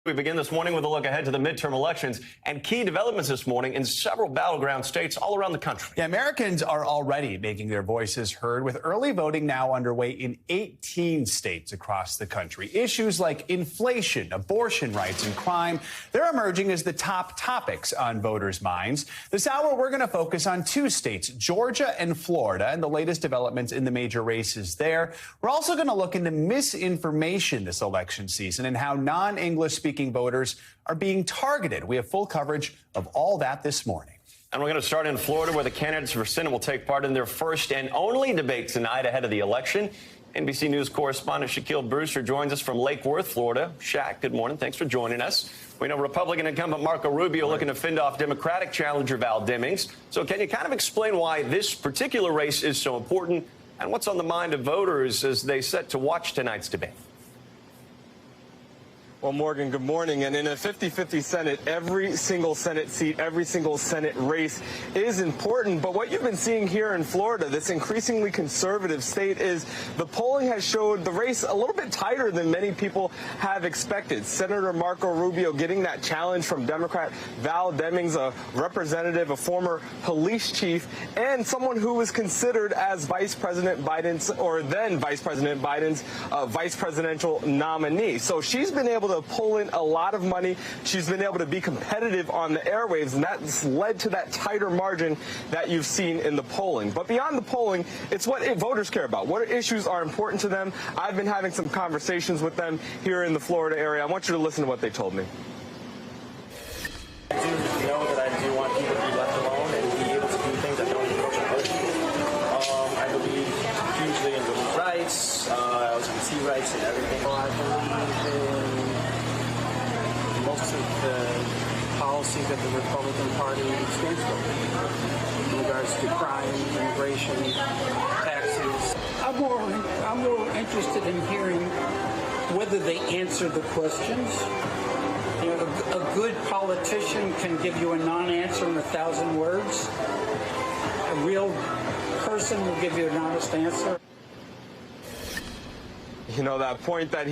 We begin this morning with a look ahead to the midterm elections and key developments this morning in several battleground states all around the country. Yeah, Americans are already making their voices heard with early voting now underway in 18 states across the country. Issues like inflation, abortion rights, and crime, they're emerging as the top topics on voters' minds. This hour, we're going to focus on two states, Georgia and Florida, and the latest developments in the major races there. We're also going to look into misinformation this election season and how non-English speaking voters are being targeted. We have full coverage of all that this morning. And we're going to start in Florida, where the candidates for Senate will take part in their first and only debate tonight ahead of the election. NBC News correspondent Shaquille Brewster joins us from Lake Worth, Florida. Shaq, good morning. Thanks for joining us. We know Republican incumbent Marco Rubio looking to fend off Democratic challenger Val Demings. So can you kind of explain why this particular race is so important and what's on the mind of voters as they set to watch tonight's debate? Well, Morgan, good morning. And in a 50-50 Senate, every single Senate seat, every single Senate race is important. But what you've been seeing here in Florida, this increasingly conservative state, is the polling has showed the race a little bit tighter than many people have expected. Senator Marco Rubio getting that challenge from Democrat Val Demings, a representative, a former police chief, and someone who was considered as Vice President Biden's, or then Vice President Biden's, vice presidential nominee. So she's been able to pull in a lot of money. She's been able to be competitive on the airwaves, and that's led to that tighter margin that you've seen in the polling. But beyond the polling, it's what voters care about. What issues are important to them? I've been having some conversations with them here in the Florida area. I want you to listen to what they told me. I do know that I do want people to be left alone and be able to do things that don't approach other people. I believe hugely in women's rights, LGBT rights, and everything. I believe in most of the policies that the Republican Party stands for in regards to crime, immigration, taxes. I'm more interested in hearing whether they answer the questions. You know, a good politician can give you a non-answer in 1,000 words. A real person will give you an honest answer. You know, that point that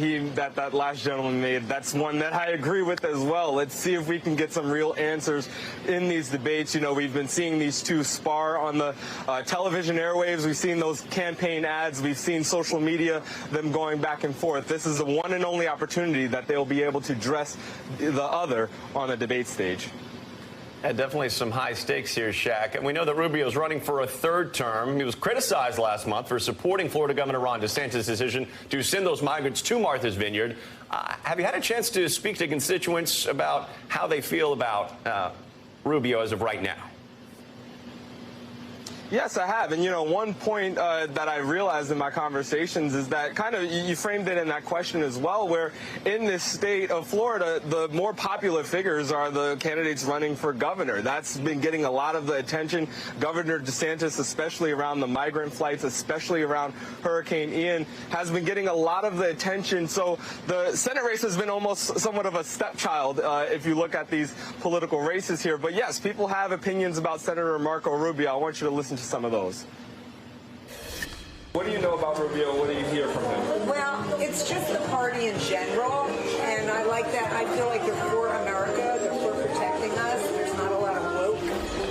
that last gentleman made, that's one that I agree with as well. Let's see if we can get some real answers in these debates. You know, we've been seeing these two spar on the television airwaves. We've seen those campaign ads. We've seen social media, them going back and forth. This is the one and only opportunity that they'll be able to dress the other on the debate stage. Yeah, definitely some high stakes here, Shaq. And we know that Rubio is running for a third term. He was criticized last month for supporting Florida Governor Ron DeSantis' decision to send those migrants to Martha's Vineyard. Have you had a chance to speak to constituents about how they feel about Rubio as of right now? Yes, I have. And, you know, one point that I realized in my conversations is that kind of you framed it in that question as well, where in this state of Florida, the more popular figures are the candidates running for governor. That's been getting a lot of the attention. Governor DeSantis, especially around the migrant flights, especially around Hurricane Ian, has been getting a lot of the attention. So the Senate race has been almost somewhat of a stepchild if you look at these political races here. But yes, people have opinions about Senator Marco Rubio. I want you to listen to some of those. What do you know about Rubio? What do you hear from him? Well, it's just the party in general, and I like that. I feel like they're for America, they're for protecting us. There's not a lot of woke.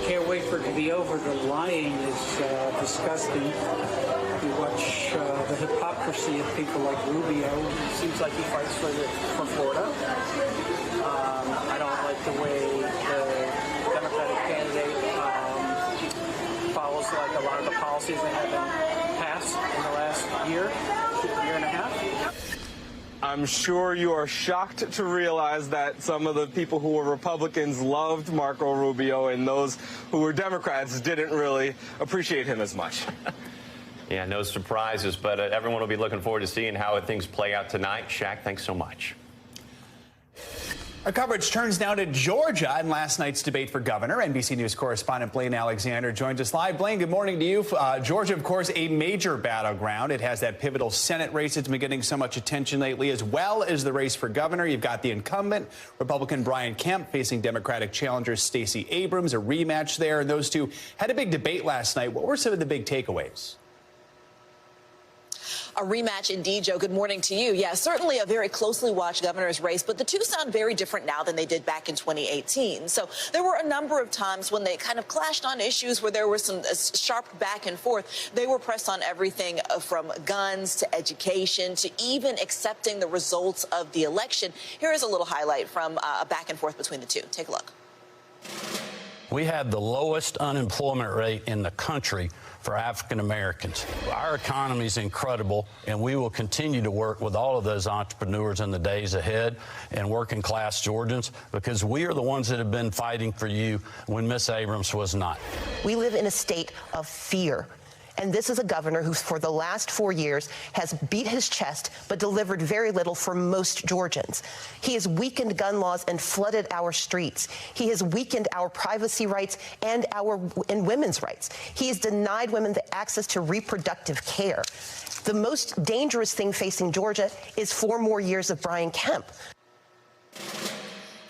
Can't wait for it to be over. The lying is disgusting. You watch the hypocrisy of people like Rubio. It seems like he fights for Florida. I don't like the way the Democratic candidate follows like a lot of the policies that have been passed in the last year and a half. I'm sure you are shocked to realize that some of the people who were Republicans loved Marco Rubio and those who were Democrats didn't really appreciate him as much. Yeah, no surprises, but everyone will be looking forward to seeing how things play out tonight. Shaq, thanks so much. Our coverage turns now to Georgia and last night's debate for governor. NBC News correspondent Blaine Alexander joins us live. Blaine, good morning to you. Georgia, of course, a major battleground. It has that pivotal Senate race that's been getting so much attention lately, as well as the race for governor. You've got the incumbent, Republican Brian Kemp, facing Democratic challenger Stacey Abrams, a rematch there. And those two had a big debate last night. What were some of the big takeaways? A rematch indeed, Joe. Good morning to you. Yeah, certainly a very closely watched governor's race, but the two sound very different now than they did back in 2018. So there were a number of times when they kind of clashed on issues where there was some sharp back and forth. They were pressed on everything from guns to education to even accepting the results of the election. Here is a little highlight from a back and forth between the two. Take a look. We have the lowest unemployment rate in the country for African Americans. Our economy is incredible, and we will continue to work with all of those entrepreneurs in the days ahead and working class Georgians, because we are the ones that have been fighting for you when Miss Abrams was not. We live in a state of fear. And this is a governor who, for the last 4 years, has beat his chest but delivered very little for most Georgians. He has weakened gun laws and flooded our streets. He has weakened our privacy rights and women's rights. He has denied women the access to reproductive care. The most dangerous thing facing Georgia is 4 more years of Brian Kemp.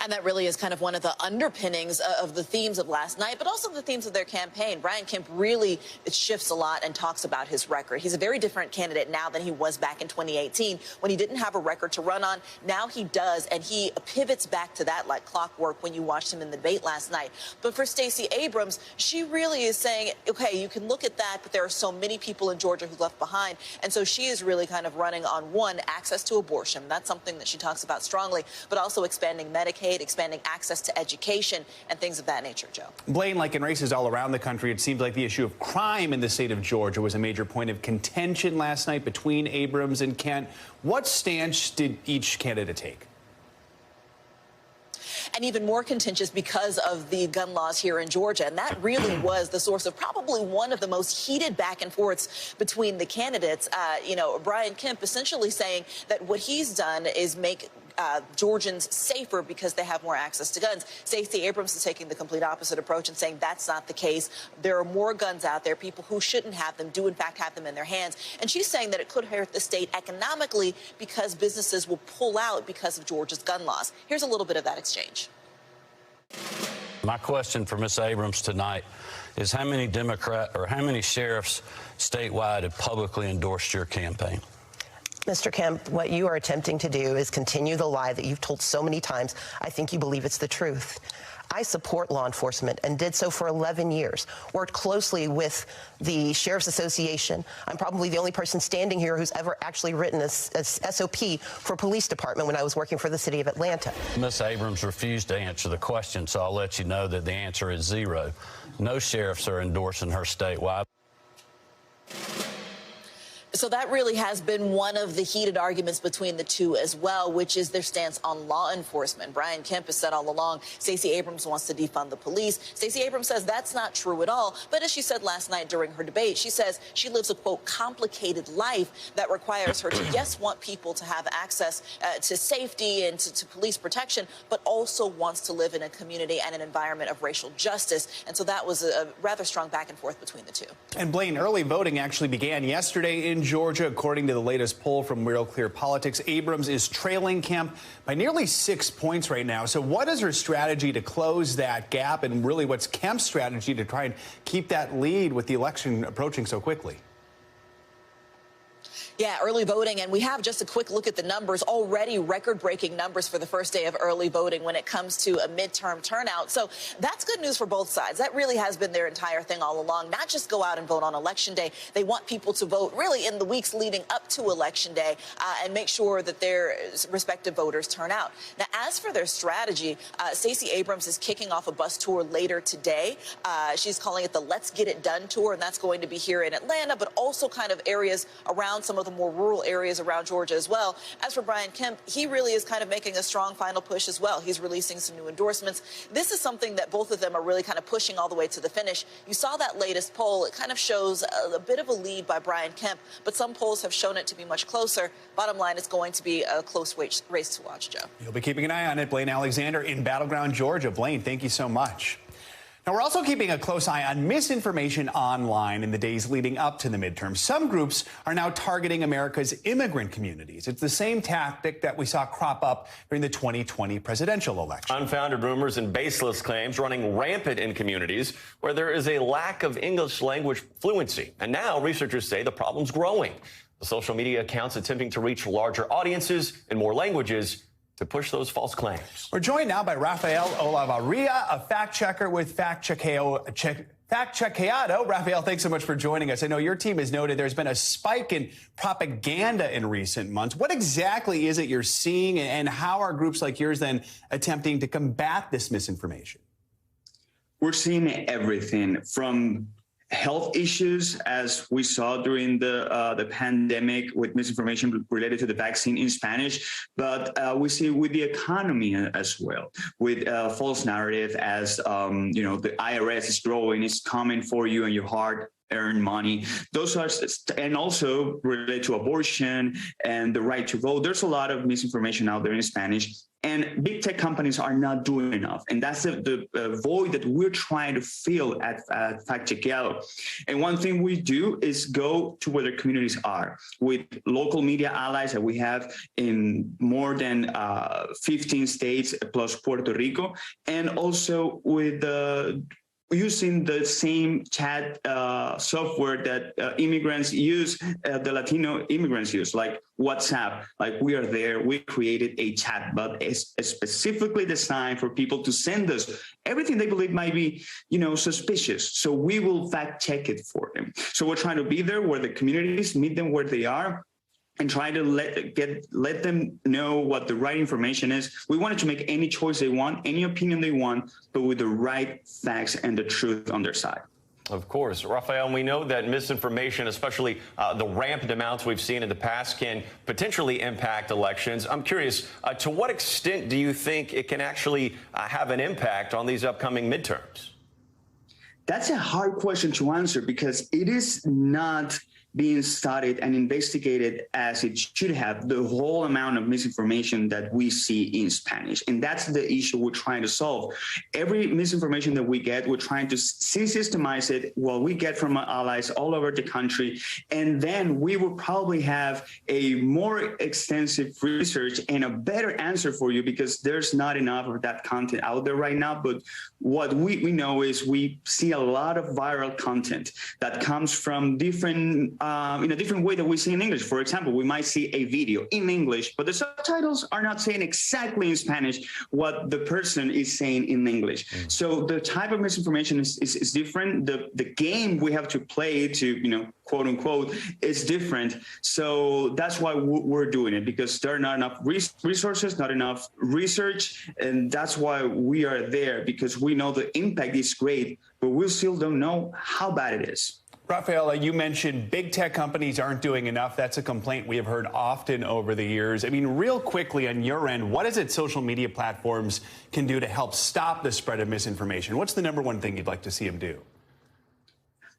And that really is kind of one of the underpinnings of the themes of last night, but also the themes of their campaign. Brian Kemp really shifts a lot and talks about his record. He's a very different candidate now than he was back in 2018 when he didn't have a record to run on. Now he does, and he pivots back to that like clockwork when you watched him in the debate last night. But for Stacey Abrams, she really is saying, okay, you can look at that, but there are so many people in Georgia who left behind. And so she is really kind of running on, one, access to abortion. That's something that she talks about strongly, but also expanding Medicaid, expanding access to education and things of that nature, Joe. Blaine, like in races all around the country, it seems like the issue of crime in the state of Georgia was a major point of contention last night between Abrams and Kent. What stance did each candidate take? And even more contentious because of the gun laws here in Georgia. And that really was the source of probably one of the most heated back and forths between the candidates. Brian Kemp essentially saying that what he's done is make Georgians safer because they have more access to guns. Stacey Abrams is taking the complete opposite approach and saying that's not the case. There are more guns out there. People who shouldn't have them do, in fact, have them in their hands. And she's saying that it could hurt the state economically because businesses will pull out because of Georgia's gun laws. Here's a little bit of that exchange. My question for Ms. Abrams tonight is how many sheriffs statewide have publicly endorsed your campaign? Mr. Kemp, what you are attempting to do is continue the lie that you've told so many times. I think you believe it's the truth. I support law enforcement and did so for 11 years, worked closely with the Sheriff's Association. I'm probably the only person standing here who's ever actually written a SOP for a police department when I was working for the city of Atlanta. Ms. Abrams refused to answer the question, so I'll let you know that the answer is 0. No sheriffs are endorsing her statewide. So that really has been one of the heated arguments between the two as well, which is their stance on law enforcement. Brian Kemp has said all along Stacey Abrams wants to defund the police. Stacey Abrams says that's not true at all. But as she said last night during her debate, she says she lives a, quote, complicated life that requires her to, yes, want people to have access to safety and to police protection, but also wants to live in a community and an environment of racial justice. And so that was a rather strong back and forth between the two. And Blaine, early voting actually began yesterday in Georgia. According to the latest poll from Real Clear Politics, Abrams is trailing Kemp by nearly 6 points right now. So what is her strategy to close that gap? And really, what's Kemp's strategy to try and keep that lead with the election approaching so quickly? Yeah, early voting, and we have just a quick look at the numbers. Already record-breaking numbers for the first day of early voting when it comes to a midterm turnout. So that's good news for both sides. That really has been their entire thing all along. Not just go out and vote on Election Day. They want people to vote really in the weeks leading up to Election Day and make sure that their respective voters turn out. Now, as for their strategy, Stacey Abrams is kicking off a bus tour later today. She's calling it the Let's Get It Done tour, and that's going to be here in Atlanta, but also kind of areas around some of the more rural areas around Georgia as well. As for Brian Kemp, he really is kind of making a strong final push as well. He's releasing some new endorsements. This is something that both of them are really kind of pushing all the way to the finish. You saw that latest poll. It kind of shows a bit of a lead by Brian Kemp, but some polls have shown it to be much closer. Bottom line, it's going to be a close race to watch, Joe. You'll be keeping an eye on it. Blaine Alexander in Battleground, Georgia. Blaine, thank you so much. Now, we're also keeping a close eye on misinformation online in the days leading up to the midterms. Some groups are now targeting America's immigrant communities. It's the same tactic that we saw crop up during the 2020 presidential election. Unfounded rumors and baseless claims running rampant in communities where there is a lack of English language fluency. And now researchers say the problem's growing. The social media accounts attempting to reach larger audiences in more languages to push those false claims. We're joined now by Rafael Olavarria, a fact checker with Fact Checkeado. Rafael, thanks so much for joining us. I know your team has noted there's been a spike in propaganda in recent months. What exactly is it you're seeing, and how are groups like yours then attempting to combat this misinformation? We're seeing everything from health issues, as we saw during the pandemic with misinformation related to the vaccine in Spanish, but we see with the economy as well, with false narrative as, the IRS is growing, it's coming for you and your hard-earned money. Those are, and also related to abortion and the right to vote. There's a lot of misinformation out there in Spanish. And big tech companies are not doing enough. And that's the void that we're trying to fill at Fact Checkeado. And one thing we do is go to where the communities are with local media allies that we have in more than 15 states plus Puerto Rico, and also with using the same chat software that immigrants use, the Latino immigrants use, like WhatsApp. Like, we are there. We created a chat bot specifically designed for people to send us everything they believe might be, suspicious. So we will fact check it for them. So we're trying to be there where the communities, meet them where they are, and try to let them know what the right information is. We wanted to make any choice they want, any opinion they want, but with the right facts and the truth on their side. Of course. Rafael, we know that misinformation, especially the rampant amounts we've seen in the past, can potentially impact elections. I'm curious, to what extent do you think it can actually have an impact on these upcoming midterms? That's a hard question to answer, because it is not being studied and investigated as it should have, the whole amount of misinformation that we see in Spanish. And that's the issue we're trying to solve. Every misinformation that we get, we're trying to systemize it, what we get from our allies all over the country. And then we will probably have a more extensive research and a better answer for you, because there's not enough of that content out there right now. But what we know is we see a lot of viral content that comes from different in a different way that we see in English. For example, we might see a video in English, but the subtitles are not saying exactly in Spanish what the person is saying in English. So the type of misinformation is different. The game we have to play to, quote unquote, is different. So that's why we're doing it, because there are not enough resources, not enough research. And that's why we are there, because we know the impact is great, but we still don't know how bad it is. Rafael, you mentioned big tech companies aren't doing enough. That's a complaint we have heard often over the years. I mean, real quickly on your end, what is it social media platforms can do to help stop the spread of misinformation? What's the number one thing you'd like to see them do?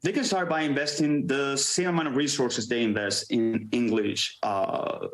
They can start by investing the same amount of resources they invest in English,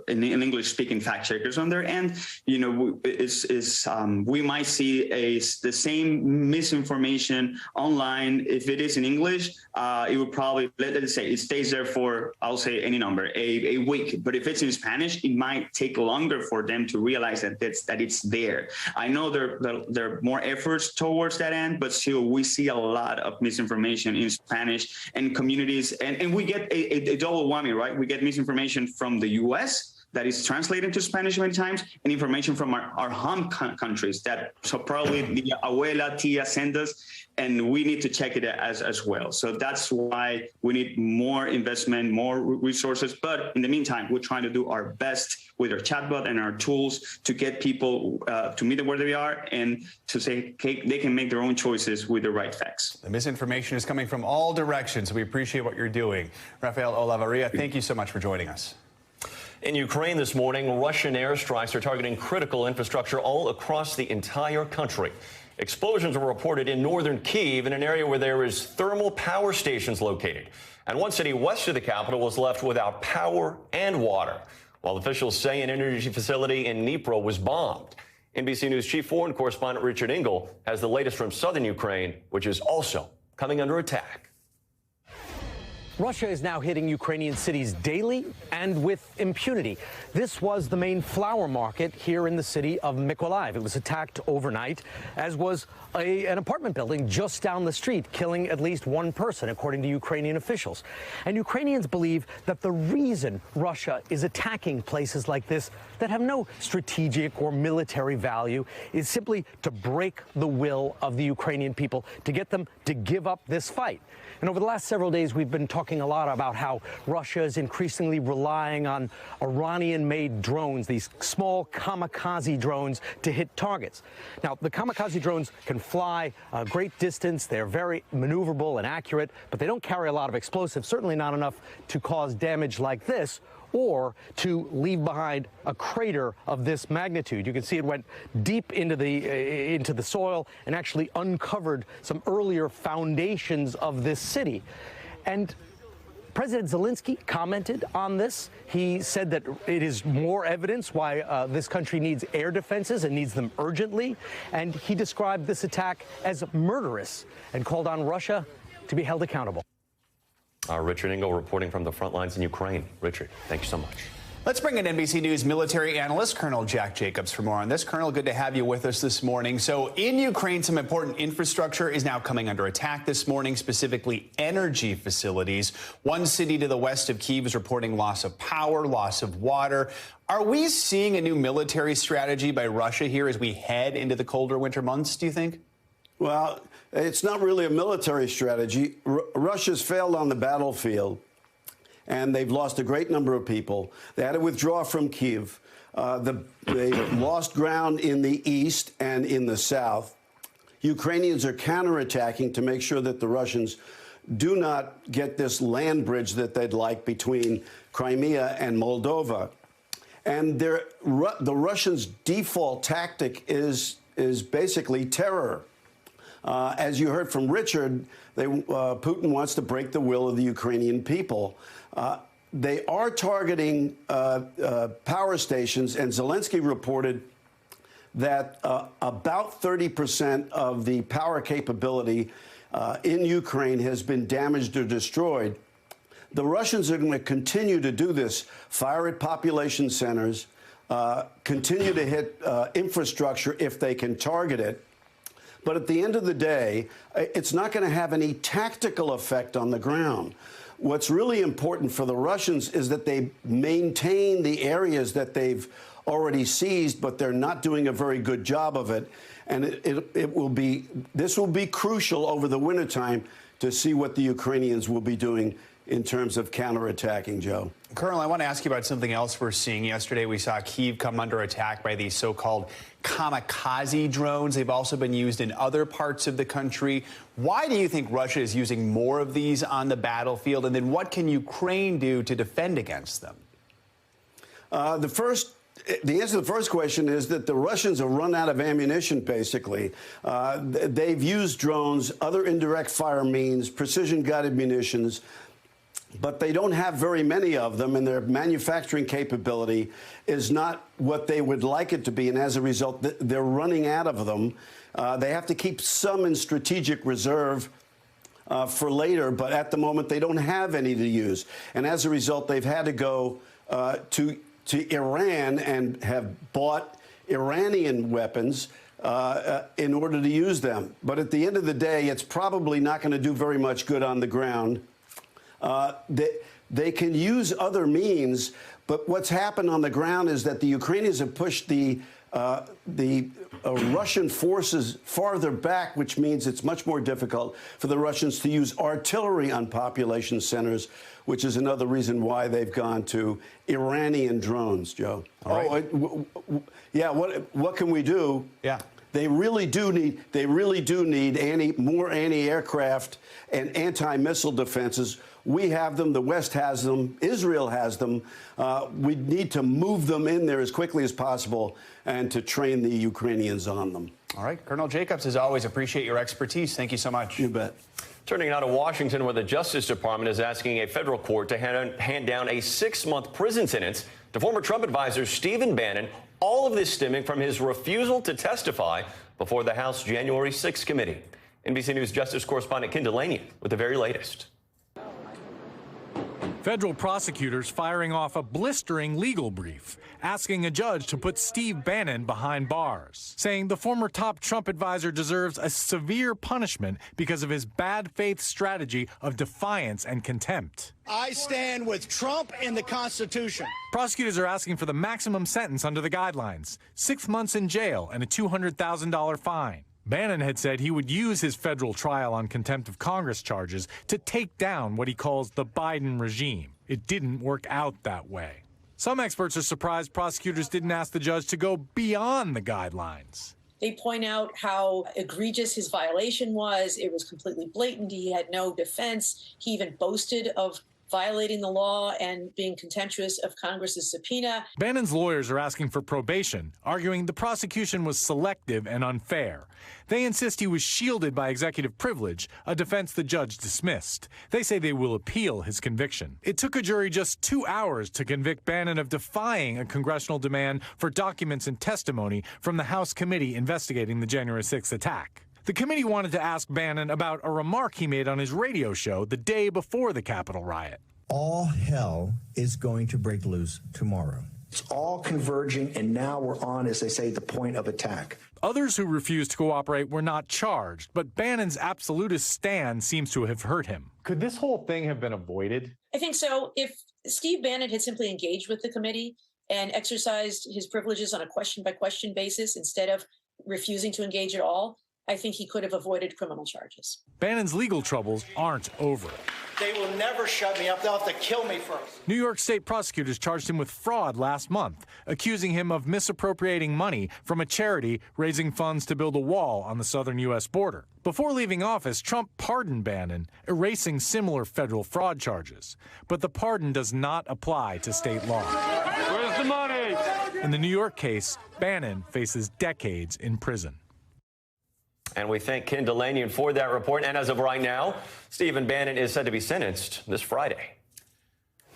in English-speaking fact checkers on their end. We might see the same misinformation online. If it is in English, it would probably, let's say, it stays there for, I'll say any number, a week. But if it's in Spanish, it might take longer for them to realize that it's there. I know there are more efforts towards that end, but still, we see a lot of misinformation in Spanish. And communities, and we get a double whammy, right? We get misinformation from the U.S. that is translated to Spanish many times, and information from our home countries so probably the abuela, tia send us, and we need to check it as well. So that's why we need more investment, more resources. But in the meantime, we're trying to do our best with our chatbot and our tools to get people to meet them where they are and to say they can make their own choices with the right facts. The misinformation is coming from all directions. We appreciate what you're doing. Rafael Olavarria, thank you so much for joining us. In Ukraine this morning, Russian airstrikes are targeting critical infrastructure all across the entire country. Explosions were reported in northern Kyiv, in an area where there is thermal power stations located. And one city west of the capital was left without power and water, while officials say an energy facility in Dnipro was bombed. NBC News chief foreign correspondent Richard Engel has the latest from southern Ukraine, which is also coming under attack. Russia is now hitting Ukrainian cities daily and with impunity. This was the main flower market here in the city of Mykolaiv. It was attacked overnight, as was an apartment building just down the street, killing at least one person, according to Ukrainian officials. And Ukrainians believe that the reason Russia is attacking places like this that have no strategic or military value is simply to break the will of the Ukrainian people, to get them to give up this fight. And over the last several days, we've been talking a lot about how Russia is increasingly relying on Iranian-made drones, these small kamikaze drones, to hit targets. Now, the kamikaze drones can fly a great distance. They're very maneuverable and accurate, but they don't carry a lot of explosives, certainly not enough to cause damage like this, or to leave behind a crater of this magnitude. You can see it went deep into the soil and actually uncovered some earlier foundations of this city. And President Zelensky commented on this. He said that it is more evidence why this country needs air defenses and needs them urgently. And he described this attack as murderous and called on Russia to be held accountable. Richard Engel reporting from the front lines in Ukraine. Richard, thank you so much. Let's bring in NBC News military analyst Colonel Jack Jacobs for more on this. Colonel, good to have you with us this morning. So in Ukraine, some important infrastructure is now coming under attack this morning, specifically energy facilities. One city to the west of Kyiv is reporting loss of power, loss of water. Are we seeing a new military strategy by Russia here as we head into the colder winter months, do you think? Well, it's not really a military strategy. Russia's failed on the battlefield, and they've lost a great number of people. They had to withdraw from Kyiv. They lost ground in the east and in the south. Ukrainians are counterattacking to make sure that the Russians do not get this land bridge that they'd like between Crimea and Moldova. And the Russians' default tactic is basically terror. As you heard from Richard, Putin wants to break the will of the Ukrainian people. They are targeting power stations, and Zelensky reported that about 30% of the power capability in Ukraine has been damaged or destroyed. The Russians are going to continue to do this, fire at population centers, continue to hit infrastructure if they can target it. But at the end of the day, it's not going to have any tactical effect on the ground. What's really important for the Russians is that they maintain the areas that they've already seized, but they're not doing a very good job of it. And this will be crucial over the wintertime to see what the Ukrainians will be doing in terms of counterattacking, Joe. Colonel, I want to ask you about something else we're seeing. Yesterday, we saw Kyiv come under attack by these so-called kamikaze drones. They've also been used in other parts of the country. Why do you think Russia is using more of these on the battlefield? And then what can Ukraine do to defend against them? The answer to the first question is that the Russians have run out of ammunition, basically. They've used drones, other indirect fire means, precision-guided munitions, but they don't have very many of them, and their manufacturing capability is not what they would like it to be, and as a result, they're running out of them. They have to keep some in strategic reserve for later, but at the moment, they don't have any to use. And as a result, they've had to go to Iran and have bought Iranian weapons in order to use them. But at the end of the day, it's probably not going to do very much good on the ground. They can use other means, but what's happened on the ground is that the Ukrainians have pushed the Russian forces farther back, which means it's much more difficult for the Russians to use artillery on population centers, which is another reason why they've gone to Iranian drones, Joe. All right. Yeah, what can we do? Yeah. They really do need more anti-aircraft and anti-missile defenses. We have them. The West has them. Israel has them. We need to move them in there as quickly as possible and to train the Ukrainians on them. All right. Colonel Jacobs, as always, appreciate your expertise. Thank you so much. You bet. Turning now to Washington, where the Justice Department is asking a federal court to hand down a 6-month prison sentence to former Trump advisor Steve Bannon. All of this stemming from his refusal to testify before the House January 6th committee. NBC News Justice correspondent Ken Delaney with the very latest. Federal prosecutors firing off a blistering legal brief, asking a judge to put Steve Bannon behind bars, saying the former top Trump advisor deserves a severe punishment because of his bad faith strategy of defiance and contempt. I stand with Trump and the Constitution. Prosecutors are asking for the maximum sentence under the guidelines, 6 months in jail and a $200,000 fine. Bannon had said he would use his federal trial on contempt of Congress charges to take down what he calls the Biden regime. It didn't work out that way. Some experts are surprised prosecutors didn't ask the judge to go beyond the guidelines. They point out how egregious his violation was. It was completely blatant. He had no defense. He even boasted of violating the law and being contemptuous of Congress's subpoena. Bannon's lawyers are asking for probation, arguing the prosecution was selective and unfair. They insist he was shielded by executive privilege, a defense the judge dismissed. They say they will appeal his conviction. It took a jury just 2 hours to convict Bannon of defying a congressional demand for documents and testimony from the House committee investigating the January 6th attack. The committee wanted to ask Bannon about a remark he made on his radio show the day before the Capitol riot. All hell is going to break loose tomorrow. It's all converging, and now we're on, as they say, the point of attack. Others who refused to cooperate were not charged, but Bannon's absolutist stand seems to have hurt him. Could this whole thing have been avoided? I think so. If Steve Bannon had simply engaged with the committee and exercised his privileges on a question-by-question basis instead of refusing to engage at all, I think he could have avoided criminal charges. Bannon's legal troubles aren't over. They will never shut me up. They'll have to kill me first. New York State prosecutors charged him with fraud last month, accusing him of misappropriating money from a charity raising funds to build a wall on the southern U.S. border. Before leaving office, Trump pardoned Bannon, erasing similar federal fraud charges. But the pardon does not apply to state law. Where's the money? In the New York case, Bannon faces decades in prison. And we thank Ken Delanian for that report. And as of right now, Stephen Bannon is said to be sentenced this Friday.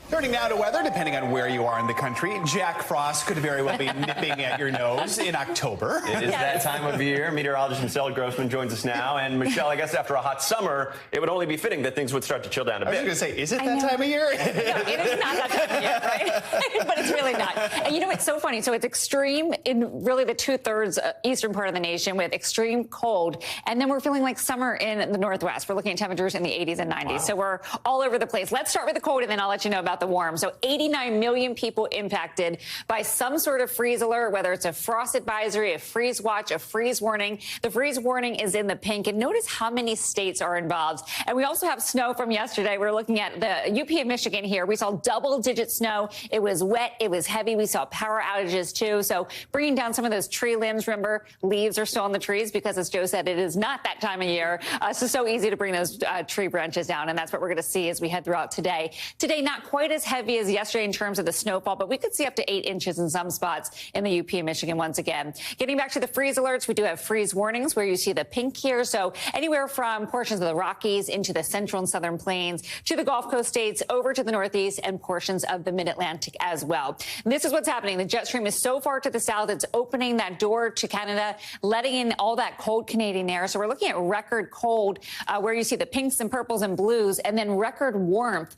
Turning now to weather, depending on where you are in the country, Jack Frost could very well be nipping at your nose in October. It is that time of year. Meteorologist Michelle Grossman joins us now. And Michelle, I guess after a hot summer, it would only be fitting that things would start to chill down a bit. I was going to say, is it that time of year? No, it is not that time of year, right? But it's really not. And you know, it's so funny. So it's extreme in really the 2/3 eastern part of the nation with extreme cold. And then we're feeling like summer in the Northwest. We're looking at temperatures in the 80s and 90s. Wow. So we're all over the place. Let's start with the cold, and then I'll let you know about the warm. So 89 million people impacted by some sort of freeze alert, whether it's a frost advisory, a freeze watch, a freeze warning. The freeze warning is in the pink. And notice how many states are involved. And we also have snow from yesterday. We're looking at the UP of Michigan here. We saw double-digit snow. It was wet. It was heavy. We saw power outages, too. So bringing down some of those tree limbs. Remember, leaves are still on the trees because, as Joe said, it is not that time of year. So easy to bring those tree branches down. And that's what we're going to see as we head throughout today. Today, not quite as heavy as yesterday in terms of the snowfall, but we could see up to 8 inches in some spots in the UP of Michigan once again. Getting back to the freeze alerts, we do have freeze warnings where you see the pink here. So anywhere from portions of the Rockies into the central and southern plains to the Gulf Coast states over to the Northeast and portions of the mid-Atlantic as well. And this is what's happening. The jet stream is so far to the south, it's opening that door to Canada, letting in all that cold Canadian air. So we're looking at record cold where you see the pinks and purples and blues, and then record warmth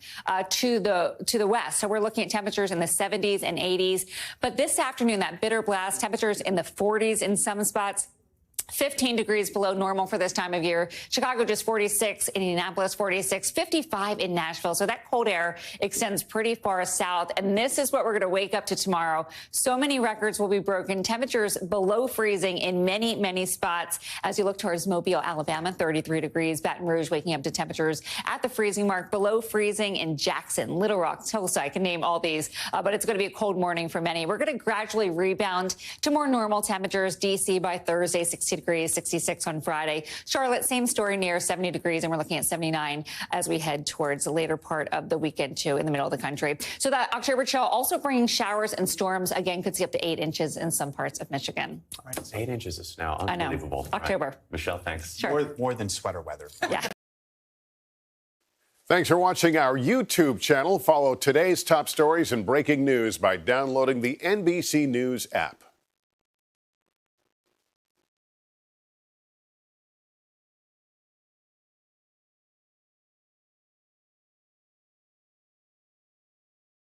to the west. So we're looking at temperatures in the 70s and 80s. But this afternoon, that bitter blast, temperatures in the 40s in some spots. 15 degrees below normal for this time of year. Chicago just 46, Indianapolis 46, 55 in Nashville. So that cold air extends pretty far south. And this is what we're going to wake up to tomorrow. So many records will be broken. Temperatures below freezing in many, many spots. As you look towards Mobile, Alabama, 33 degrees. Baton Rouge waking up to temperatures at the freezing mark. Below freezing in Jackson, Little Rock, Tulsa. I can name all these, but it's going to be a cold morning for many. We're going to gradually rebound to more normal temperatures. D.C. by Thursday, 60 degrees, 66 on Friday. Charlotte, same story, near 70 degrees, and we're looking at 79 as we head towards the later part of the weekend, too, in the middle of the country. So that October chill also bringing showers and storms. Again, could see up to 8 inches in some parts of Michigan. All right, it's 8 inches of snow. Unbelievable. I know. October. Right. Michelle, thanks. Sure. More than sweater weather. Yeah. Thanks for watching our YouTube channel. Follow today's top stories and breaking news by downloading the NBC News app.